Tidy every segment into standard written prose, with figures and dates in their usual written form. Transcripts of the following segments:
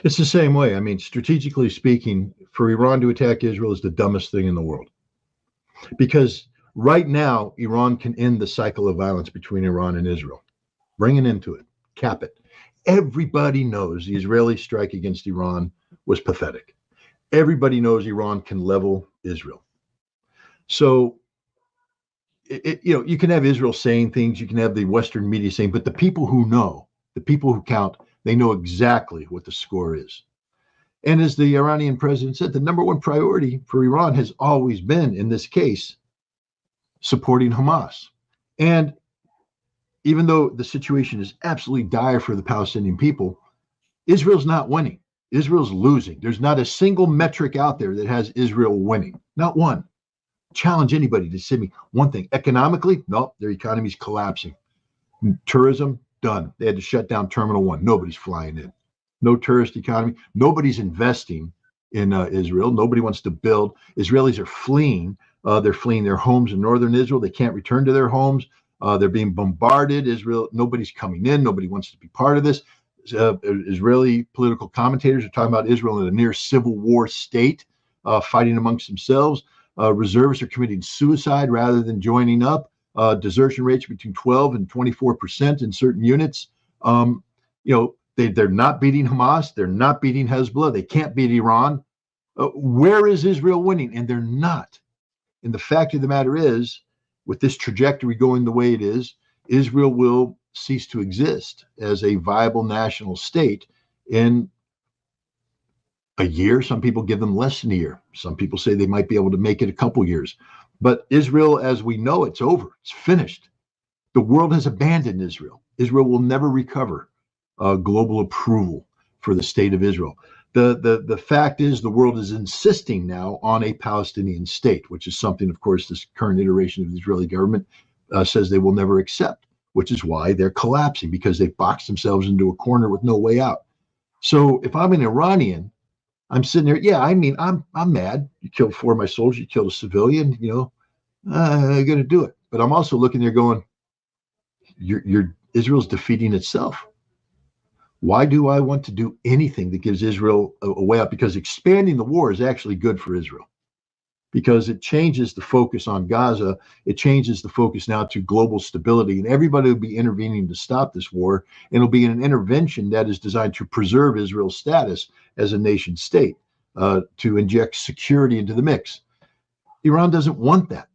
It's the same way. I mean, strategically speaking, for Iran to attack Israel is the dumbest thing in the world. Because right now, Iran can end the cycle of violence between Iran and Israel. Bring it into it, cap it. Everybody knows the Israeli strike against Iran was pathetic. Everybody knows Iran can level Israel. So, you can have Israel saying things, you can have the Western media saying, but the people who know, the people who count, they know exactly what the score is. And as the Iranian president said, the number one priority for Iran has always been, in this case, supporting Hamas. And even though the situation is absolutely dire for the Palestinian people, Israel's not winning. Israel's losing. There's not a single metric out there that has Israel winning. Not one. Challenge anybody to send me one thing. Economically, no, their economy's collapsing. Tourism, done. They had to shut down Terminal 1. Nobody's flying in. No tourist economy. Nobody's investing in Israel. Nobody wants to build. Israelis are fleeing. They're fleeing their homes in northern Israel. They can't return to their homes. They're being bombarded. Israel, nobody's coming in. Nobody wants to be part of this. Israeli political commentators are talking about Israel in a near civil war state, fighting amongst themselves. Reservists are committing suicide rather than joining up. Desertion rates between 12 and 24% in certain units. They're not beating Hamas. They're not beating Hezbollah. They can't beat Iran. Where is Israel winning? And they're not. And the fact of the matter is, with this trajectory going the way it is, Israel will cease to exist as a viable national state in a year. Some people give them less than a year. Some people say they might be able to make it a couple years. But Israel, as we know, it's over. It's finished. The world has abandoned Israel. Israel will never recover global approval for the state of Israel. The fact is, the world is insisting now on a Palestinian state, which is something, of course, this current iteration of the Israeli government says they will never accept, which is why they're collapsing, because they've boxed themselves into a corner with no way out. So if I'm an Iranian, I'm sitting there, yeah, I mean, I'm mad. You killed 4 of my soldiers, you killed a civilian, I'm going to do it. But I'm also looking there going, Israel's defeating itself. Why do I want to do anything that gives Israel a way out? Because expanding the war is actually good for Israel, because it changes the focus on Gaza. It changes the focus now to global stability, and everybody will be intervening to stop this war. And it'll be an intervention that is designed to preserve Israel's status as a nation state, to inject security into the mix. Iran doesn't want that.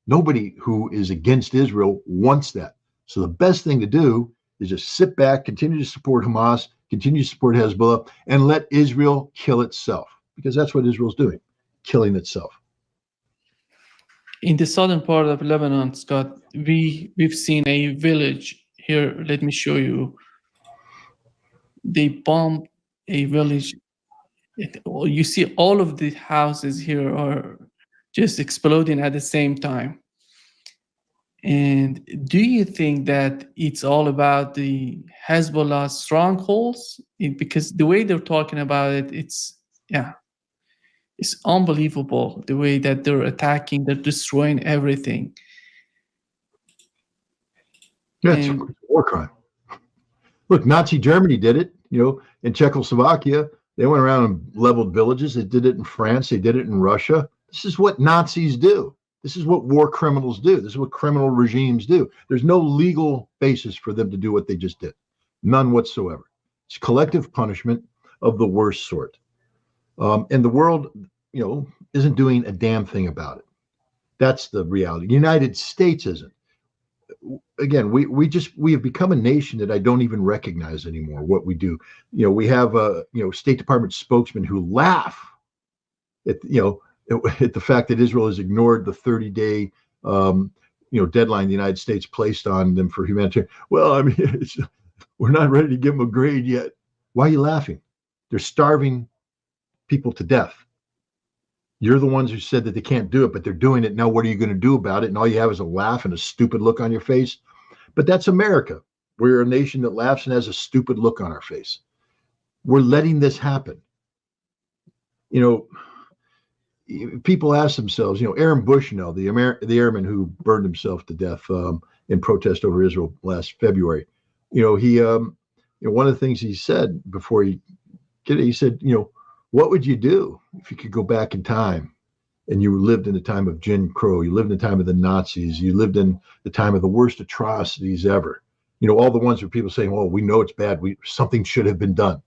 Nobody who is against Israel wants that. So the best thing to do is just sit back, continue to support Hamas, continue to support Hezbollah, and let Israel kill itself, because that's what Israel's doing, killing itself. In the southern part of Lebanon, Scott, we've seen a village here. Let me show you. They bombed a village. You see all of the houses here are just exploding at the same time. And do you think that it's all about the Hezbollah strongholds? Because the way they're talking about it, it's unbelievable, the way that they're attacking, they're destroying everything. Yeah, it's a war crime. Look, Nazi Germany did it, in Czechoslovakia. They went around and leveled villages. They did it in France. They did it in Russia. This is what Nazis do. This is what war criminals do. This is what criminal regimes do. There's no legal basis for them to do what they just did. None whatsoever. It's collective punishment of the worst sort. And the world, isn't doing a damn thing about it. That's the reality. The United States isn't. Again, we have become a nation that I don't even recognize anymore what we do. We have State Department spokesmen who laugh at the fact that Israel has ignored the 30-day deadline the United States placed on them for humanitarian. Well, I mean, we're not ready to give them a grade yet. Why are you laughing? They're starving people to death. You're the ones who said that they can't do it, but they're doing it. Now, what are you going to do about it? And all you have is a laugh and a stupid look on your face. But that's America. We're a nation that laughs and has a stupid look on our face. We're letting this happen. People ask themselves, Aaron Bushnell, the airman who burned himself to death in protest over Israel last February, he one of the things he said before he He said, what would you do if you could go back in time and you lived in the time of Jim Crow, you lived in the time of the Nazis, you lived in the time of the worst atrocities ever, all the ones where people saying, well, we know it's bad, something should have been done.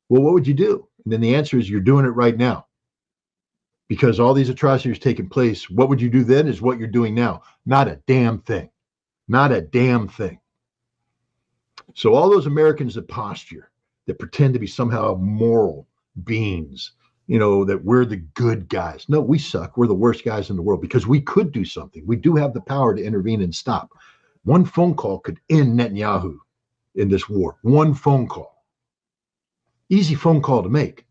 Well, what would you do? And then the answer is, you're doing it right now. Because all these atrocities taking place, what would you do then is what you're doing now. Not a damn thing. Not a damn thing. So all those Americans that posture, that pretend to be somehow moral beings, that we're the good guys. No, we suck. We're the worst guys in the world because we could do something. We do have the power to intervene and stop. One phone call could end Netanyahu in this war. One phone call. Easy phone call to make.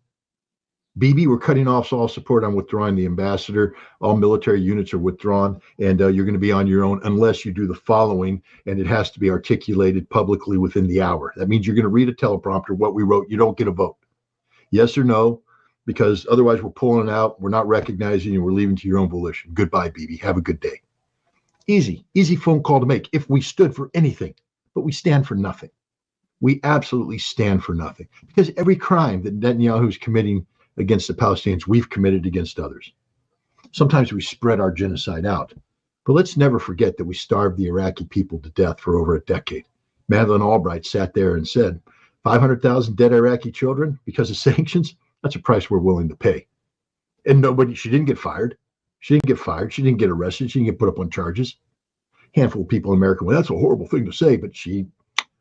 Bibi, we're cutting off all support on withdrawing the ambassador. All military units are withdrawn, and you're going to be on your own unless you do the following, and it has to be articulated publicly within the hour. That means you're going to read a teleprompter, what we wrote. You don't get a vote. Yes or no, because otherwise we're pulling out, we're not recognizing you, we're leaving to your own volition. Goodbye, Bibi. Have a good day. Easy phone call to make if we stood for anything, but we stand for nothing. We absolutely stand for nothing because every crime that Netanyahu is committing against the Palestinians, we've committed against others. Sometimes we spread our genocide out, but let's never forget that we starved the Iraqi people to death for over a decade. Madeleine Albright sat there and said, 500,000 dead Iraqi children because of sanctions, that's a price we're willing to pay. And she didn't get fired. She didn't get fired. She didn't get arrested. She didn't get put up on charges. Handful of people in America, well, that's a horrible thing to say, but she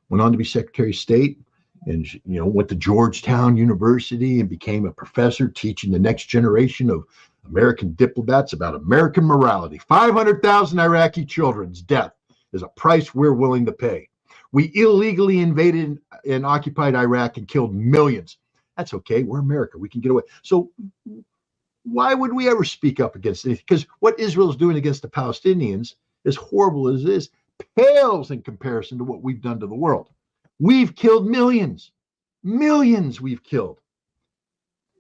went on to be Secretary of State. And she, went to Georgetown University and became a professor teaching the next generation of American diplomats about American morality. 500,000 Iraqi children's death is a price we're willing to pay. We illegally invaded and occupied Iraq and killed millions. That's okay. We're America. We can get away. So why would we ever speak up against it? Because what Israel is doing against the Palestinians, as horrible as it is, pales in comparison to what we've done to the world. We've killed millions we've killed.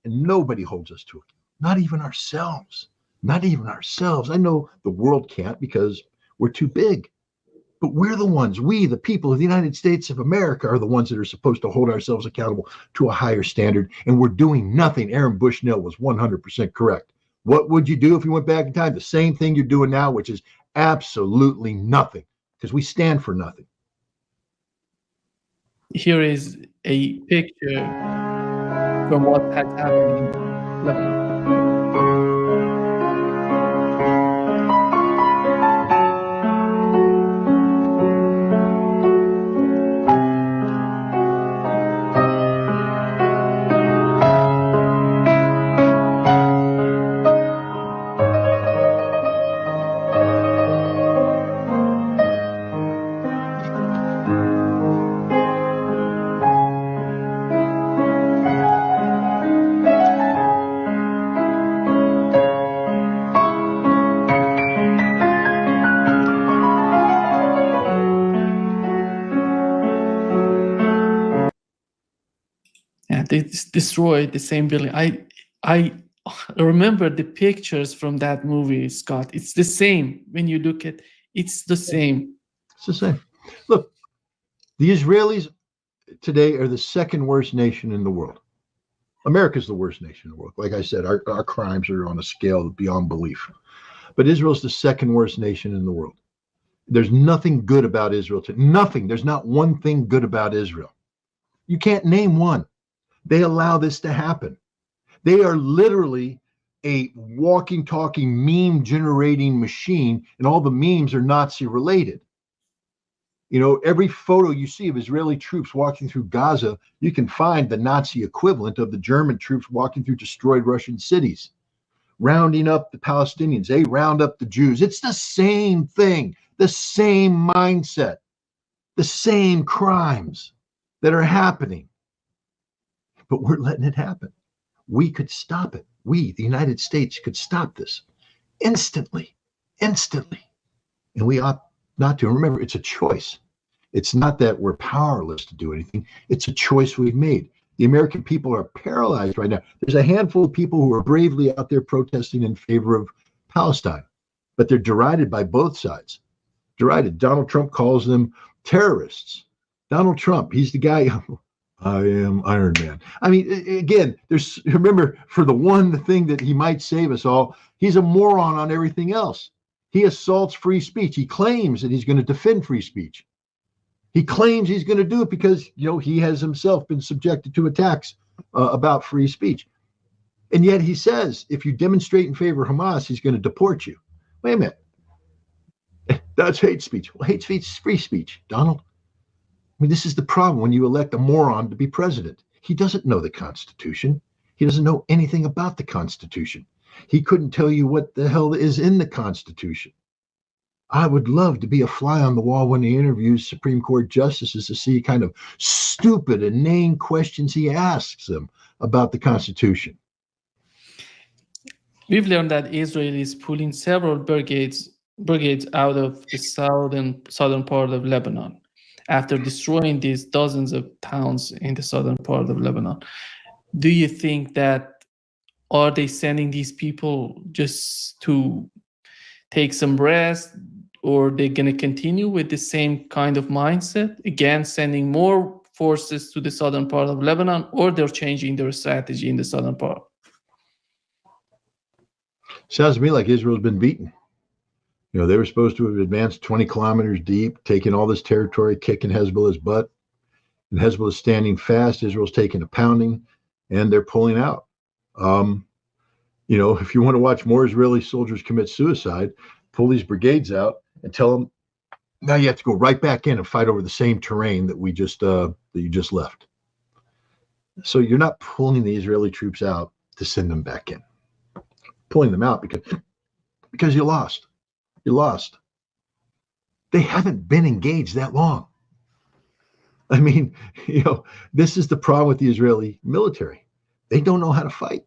And nobody holds us to it. Not even ourselves. Not even ourselves. I know the world can't because we're too big. But we're the ones, we, the people of the United States of America, are the ones that are supposed to hold ourselves accountable to a higher standard. And we're doing nothing. Aaron Bushnell was 100% correct. What would you do if you went back in time? The same thing you're doing now, which is absolutely nothing, because we stand for nothing. Here is a picture from what has happened in Lebanon. They destroyed the same building. I remember the pictures from that movie, Scott. It's the same. When you look at it's the same. It's the same. Look, the Israelis today are the second worst nation in the world. America's the worst nation in the world. Like I said, our crimes are on a scale beyond belief. But Israel's the second worst nation in the world. There's nothing good about Israel. Nothing. There's not one thing good about Israel. You can't name one. They allow this to happen. They are literally a walking, talking, meme generating machine, and all the memes are Nazi related. Every photo you see of Israeli troops walking through Gaza, you can find the Nazi equivalent of the German troops walking through destroyed Russian cities, rounding up the Palestinians. They round up the Jews. It's the same thing, the same mindset, the same crimes that are happening. But we're letting it happen. We could stop it. We, the United States, could stop this instantly. And we ought not to. Remember, it's a choice. It's not that we're powerless to do anything. It's a choice we've made. The American people are paralyzed right now. There's a handful of people who are bravely out there protesting in favor of Palestine, but they're derided by both sides. Derided. Donald Trump calls them terrorists. Donald Trump, he's the guy. I am Iron Man. I mean, again, remember, for the one thing that he might save us all, he's a moron on everything else. He assaults free speech. He claims that he's going to defend free speech. He claims he's going to do it because, he has himself been subjected to attacks about free speech. And yet he says, if you demonstrate in favor of Hamas, he's going to deport you. Wait a minute. That's hate speech. Well, hate speech is free speech, Donald. I mean, this is the problem when you elect a moron to be president. He doesn't know the Constitution. He doesn't know anything about the Constitution. He couldn't tell you what the hell is in the Constitution. I would love to be a fly on the wall when he interviews Supreme Court justices to see kind of stupid, inane questions he asks them about the Constitution. We've learned that Israel is pulling several brigades out of the southern part of Lebanon after destroying these dozens of towns in the southern part of Lebanon. Do you think that, are they sending these people just to take some rest, or they're going to continue with the same kind of mindset, again, sending more forces to the southern part of Lebanon, or they're changing their strategy in the southern part? Sounds to me like Israel's been beaten. They were supposed to have advanced 20 kilometers deep, taken all this territory, kicking Hezbollah's butt. And Hezbollah's standing fast. Israel's taking a pounding, and they're pulling out. If you want to watch more Israeli soldiers commit suicide, pull these brigades out and tell them, now you have to go right back in and fight over the same terrain that you just left. So you're not pulling the Israeli troops out to send them back in. Pulling them out because you lost. You lost. They haven't been engaged that long. I mean, this is the problem with the Israeli military. They don't know how to fight.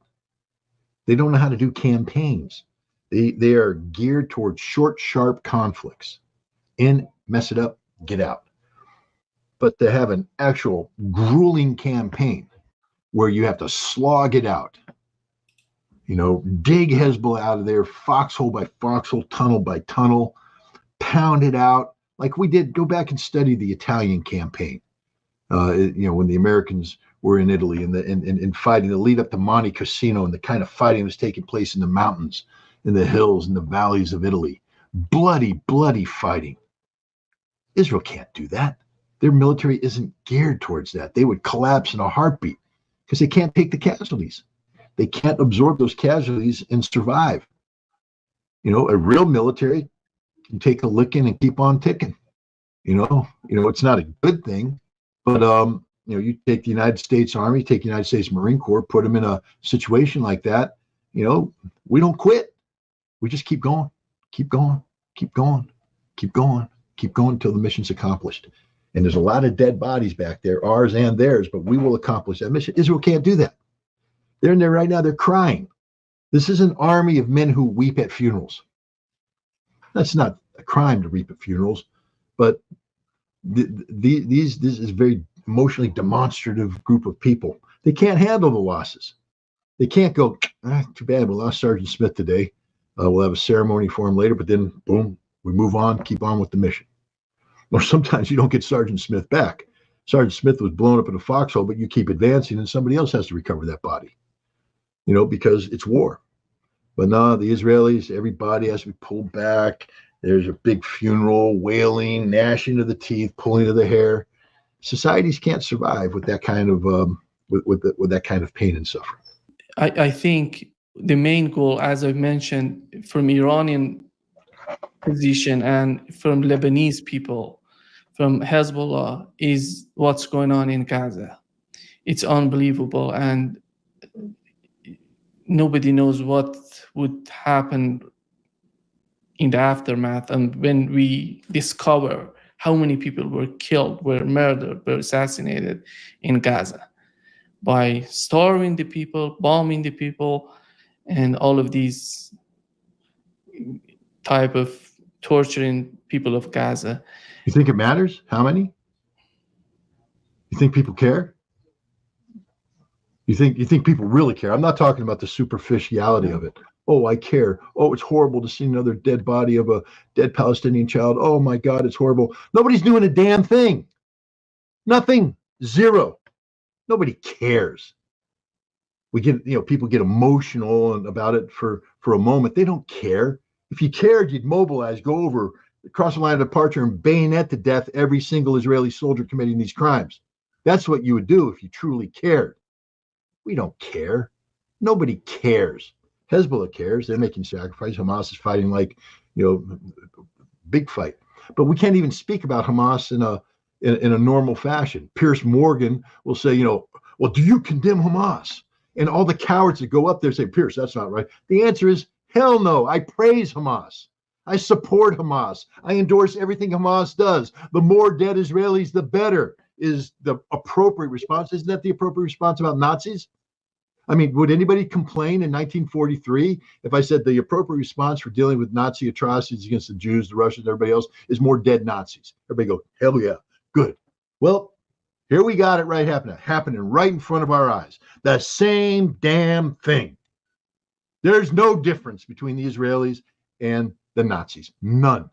They don't know how to do campaigns. They are geared towards short, sharp conflicts. In, mess it up, get out. But to have an actual grueling campaign where you have to slog it out, dig Hezbollah out of there, foxhole by foxhole, tunnel by tunnel, pound it out like we did. Go back and study the Italian campaign. When the Americans were in Italy and fighting the lead up to Monte Cassino, and the kind of fighting was taking place in the mountains, in the hills, in the valleys of Italy. Bloody, bloody fighting. Israel can't do that. Their military isn't geared towards that. They would collapse in a heartbeat because they can't take the casualties. They can't absorb those casualties and survive. A real military can take a licking and keep on ticking. It's not a good thing, but you take the United States Army, take the United States Marine Corps, put them in a situation like that. We don't quit. We just keep going, keep going, keep going, keep going, keep going until the mission's accomplished. And there's a lot of dead bodies back there, ours and theirs, but we will accomplish that mission. Israel can't do that. They're in there right now. They're crying. This is an army of men who weep at funerals. That's not a crime to weep at funerals, but this is a very emotionally demonstrative group of people. They can't handle the losses. They can't go, too bad, we lost Sergeant Smith today. We'll have a ceremony for him later, but then, boom, we move on, keep on with the mission. Or sometimes you don't get Sergeant Smith back. Sergeant Smith was blown up in a foxhole, but you keep advancing and somebody else has to recover that body, because it's war. But no, the Israelis, everybody has to be pulled back. There's a big funeral, wailing, gnashing of the teeth, pulling of the hair. Societies can't survive with that kind of with that kind of pain and suffering. I think the main goal, as I mentioned, from Iranian position and from Lebanese people, from Hezbollah, is what's going on in Gaza. It's unbelievable, and nobody knows what would happen in the aftermath. And when we discover how many people were killed, were murdered, were assassinated in Gaza by starving the people, bombing the people, and all of these type of torturing people of Gaza. You think it matters? How many? You think people care? You think people really care? I'm not talking about the superficiality of it. Oh, I care. Oh, it's horrible to see another dead body of a dead Palestinian child. Oh my God, it's horrible. Nobody's doing a damn thing. Nothing. Zero. Nobody cares. We get, people get emotional about it for a moment. They don't care. If you cared, you'd mobilize, go over, cross the line of departure, and bayonet to death every single Israeli soldier committing these crimes. That's what you would do if you truly cared. We don't care. Nobody cares. Hezbollah cares. They're making sacrifice. Hamas is fighting like, big fight. But we can't even speak about Hamas in a normal fashion. Piers Morgan will say, well, do you condemn Hamas? And all the cowards that go up there say, Piers, that's not right. The answer is hell no. I praise Hamas. I support Hamas. I endorse everything Hamas does. The more dead Israelis, the better is the appropriate response. Isn't that the appropriate response about Nazis? I mean, would anybody complain in 1943 if I said the appropriate response for dealing with Nazi atrocities against the Jews, the Russians, everybody else is more dead Nazis? Everybody go, hell yeah, good. Well, here we got it happening right in front of our eyes. The same damn thing. There's no difference between the Israelis and the Nazis. None.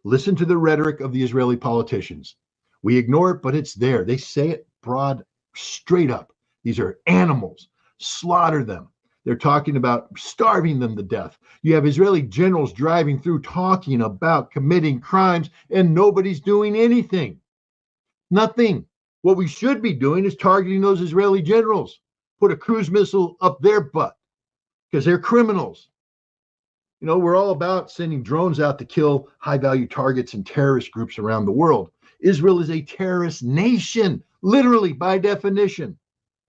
Listen to the rhetoric of the Israeli politicians. We ignore it, but it's there. They say it broad, straight up. These are animals. Slaughter them. They're talking about starving them to death. You have Israeli generals driving through talking about committing crimes, and nobody's doing anything. Nothing. What we should be doing is targeting those Israeli generals. Put a cruise missile up their butt because they're criminals. We're all about sending drones out to kill high-value targets and terrorist groups around the world. Israel is a terrorist nation, literally by definition.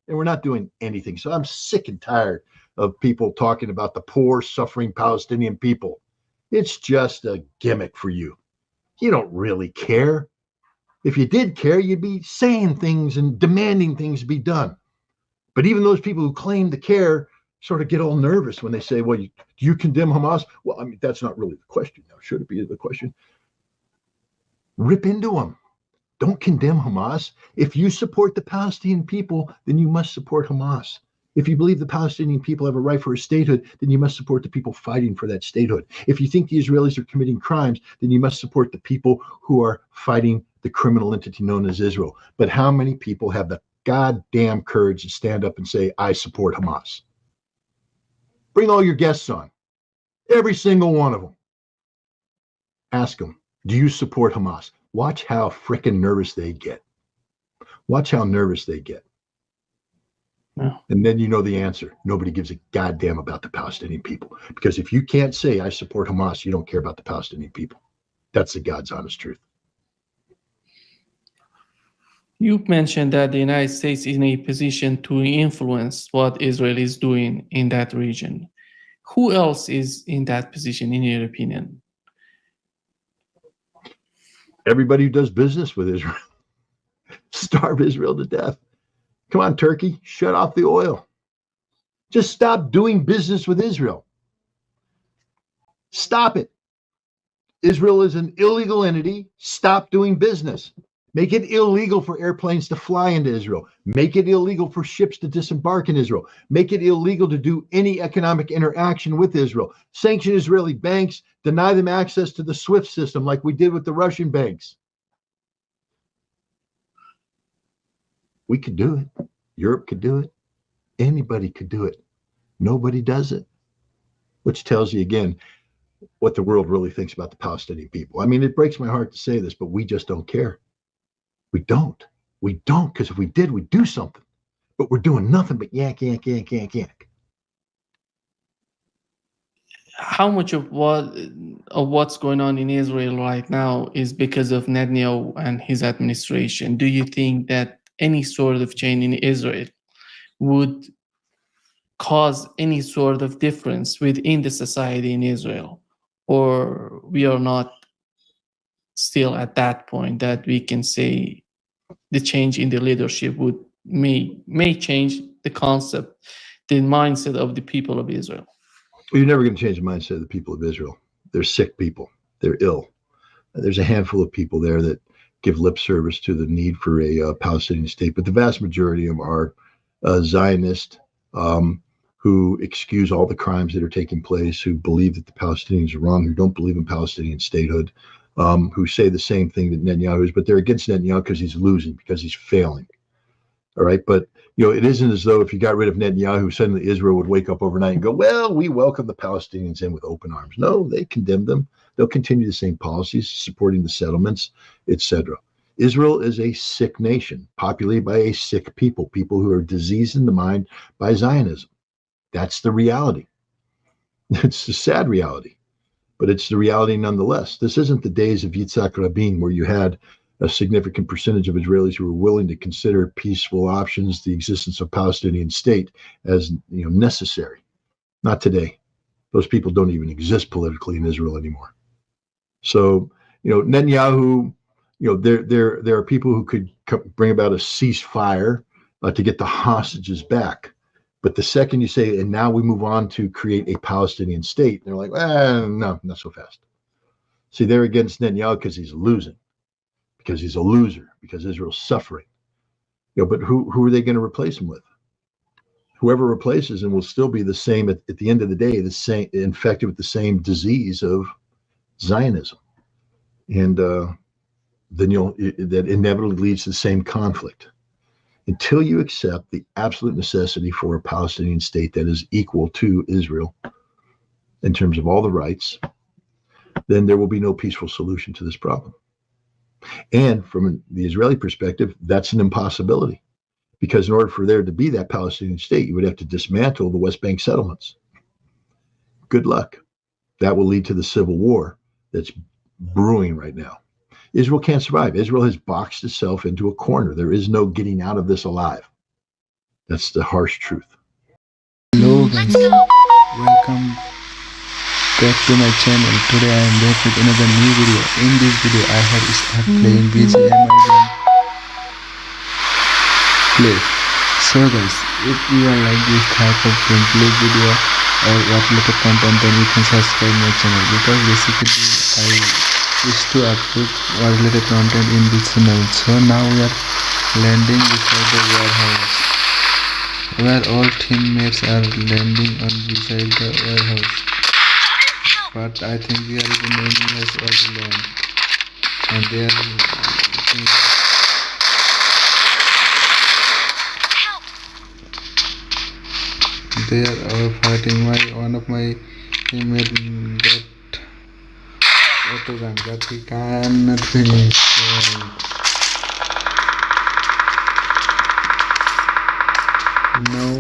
And we're not doing anything. So I'm sick and tired of people talking about the poor, suffering Palestinian people. It's just a gimmick for you. You don't really care. If you did care, you'd be saying things and demanding things be done. But even those people who claim to care sort of get all nervous when they say, well, do you condemn Hamas? Well, I mean, that's not really the question now. Should it be the question? Rip into them. Don't condemn Hamas. If you support the Palestinian people, then you must support Hamas. If you believe the Palestinian people have a right for a statehood, then you must support the people fighting for that statehood. If you think the Israelis are committing crimes, then you must support the people who are fighting the criminal entity known as Israel. But how many people have the goddamn courage to stand up and say, I support Hamas? Bring all your guests on. Every single one of them. Ask them, do you support Hamas? Watch how freaking nervous they get. Watch how nervous they get. Yeah. And then you know the answer. Nobody gives a goddamn about the Palestinian people. Because if you can't say I support Hamas, you don't care about the Palestinian people. That's the God's honest truth. You mentioned that the United States is in a position to influence what Israel is doing in that region. Who else is in that position, in your opinion? Everybody who does business with Israel. Starve Israel to death. Come on, Turkey, shut off the oil. Just stop doing business with Israel. Stop it. Israel is an illegal entity. Stop doing business. Make it illegal for airplanes to fly into Israel. Make it illegal for ships to disembark in Israel. Make it illegal to do any economic interaction with Israel. Sanction Israeli banks. Deny them access to the SWIFT system like we did with the Russian banks. We could do it. Europe could do it. Anybody could do it. Nobody does it. Which tells you again what the world really thinks about the Palestinian people. I mean, it breaks my heart to say this, but we just don't care. We don't. We don't, because if we did, we'd do something. But we're doing nothing but yank. How much of what's going on in Israel right now is because of Netanyahu and his administration? Do you think that any sort of change in Israel would cause any sort of difference within the society in Israel? Or we are not still at that point that we can say the change in the leadership may change the concept, the mindset of the people of Israel? Well, you're never going to change the mindset of the people of Israel. They're sick people. They're ill. There's a handful of people there that give lip service to the need for a Palestinian state, but the vast majority of them are Zionists who excuse all the crimes that are taking place, who believe that the Palestinians are wrong, who don't believe in Palestinian statehood, who say the same thing that Netanyahu is, but they're against Netanyahu because he's losing, because he's failing. All right. But, it isn't as though if you got rid of Netanyahu, suddenly Israel would wake up overnight and go, well, we welcome the Palestinians in with open arms. No, they condemn them. They'll continue the same policies, supporting the settlements, etc. Israel is a sick nation, populated by a sick people who are diseased in the mind by Zionism. That's the reality. It's the sad reality, but it's the reality nonetheless. This isn't the days of Yitzhak Rabin, where you had a significant percentage of Israelis who were willing to consider peaceful options, the existence of Palestinian state, as necessary. Not today. Those people don't even exist politically in Israel anymore. So, Netanyahu, there are people who could bring about a ceasefire to get the hostages back. But the second you say, and now we move on to create a Palestinian state, they're like, no, not so fast. See, they're against Netanyahu because he's losing, because he's a loser, because Israel's suffering. But who are they going to replace him with? Whoever replaces him will still be the same at the end of the day, the same, infected with the same disease of Zionism. And then that inevitably leads to the same conflict. Until you accept the absolute necessity for a Palestinian state that is equal to Israel in terms of all the rights, then there will be no peaceful solution to this problem. And from the Israeli perspective, that's an impossibility, because in order for there to be that Palestinian state, you would have to dismantle the West Bank settlements. Good luck. That will lead to the civil war that's brewing right now. Israel can't survive. Israel has boxed itself into a corner. There is no getting out of this alive. That's the harsh truth. Hello guys, welcome back to my channel. Today I am back with another new video. In this video I have started playing BGMI game play. So guys, if you are like this type of gameplay video or what related content, then you can subscribe my channel, because basically I wish to upload what related content in this channel. So now we are landing beside the warehouse, where all teammates are landing on beside the warehouse. But I think there is an enemy has already landed, and they are all fighting. One of my teammates got auto gun, but he cannot finish. Now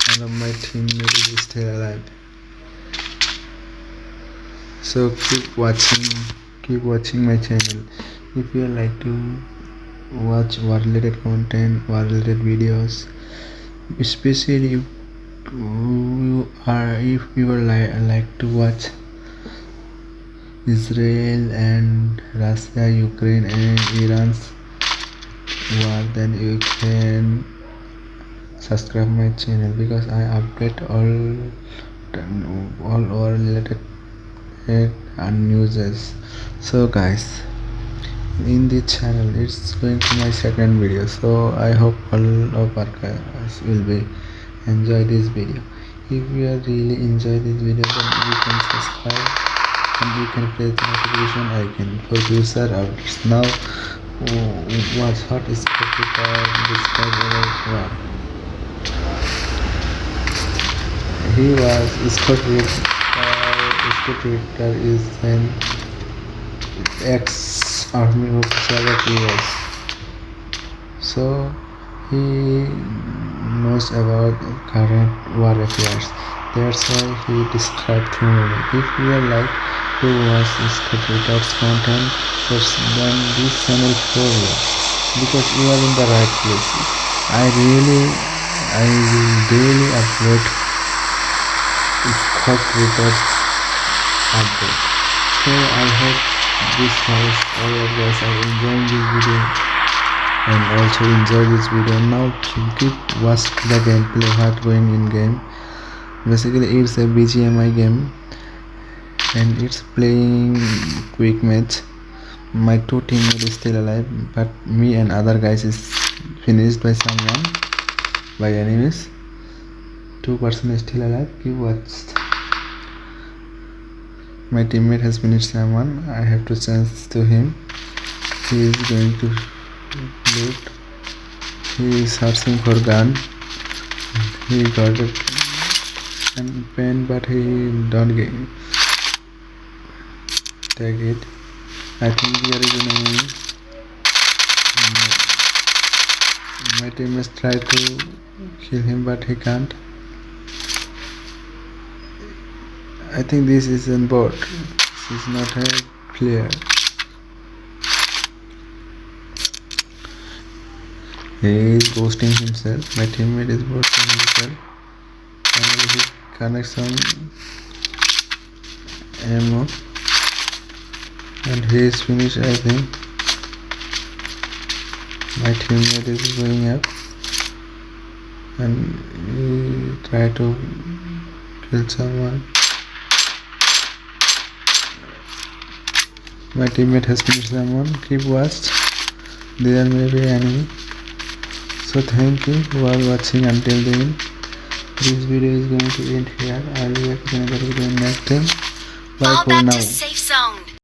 one of my teammates is still alive. So keep watching my channel. If you like to watch war related content, war related videos, especially if you like to watch Israel and Russia, Ukraine and Iran's war, then you can subscribe my channel, because I update all war related and news. So guys, in this channel it's going to my second video, so I hope all of our guys will be enjoy this video. If you are really enjoy this video, then you can subscribe and you can press the notification icon for future updates. Now what's hot is describe our he was Scott Ritter is an ex-army officer of US, so he knows about current war affairs. That's why he described to me. If you are like to watch Scott Ritter's content, then this channel for you, because you are in the right place. I will daily upload Scott Ritter's update. So I hope this house all of guys are enjoying this video and also enjoy this video. Now keep watch the gameplay what going in game. Basically it's a BGMI game and it's playing quick match. My two teammates is still alive, but me and other guys is finished by someone, by enemies. 2% is still alive. Keep watch. My teammate has finished someone. I have to chance to him. He is going to loot. he is searching for gun. He got it and pen, but he don't get take it. I think there is an enemy. My teammates try to kill him, but he can't. I think this is a bot. This is not a player. He is boosting himself. My teammate is boosting himself. Finally he connects some ammo and he is finished, I think. My teammate is going up and he try to kill someone. My teammate has finished someone. Keep watch. There may be enemy. So thank you for watching until the end. This video is going to end here. I'll be back with another video next time. Bye Fall for back now. to safe zone.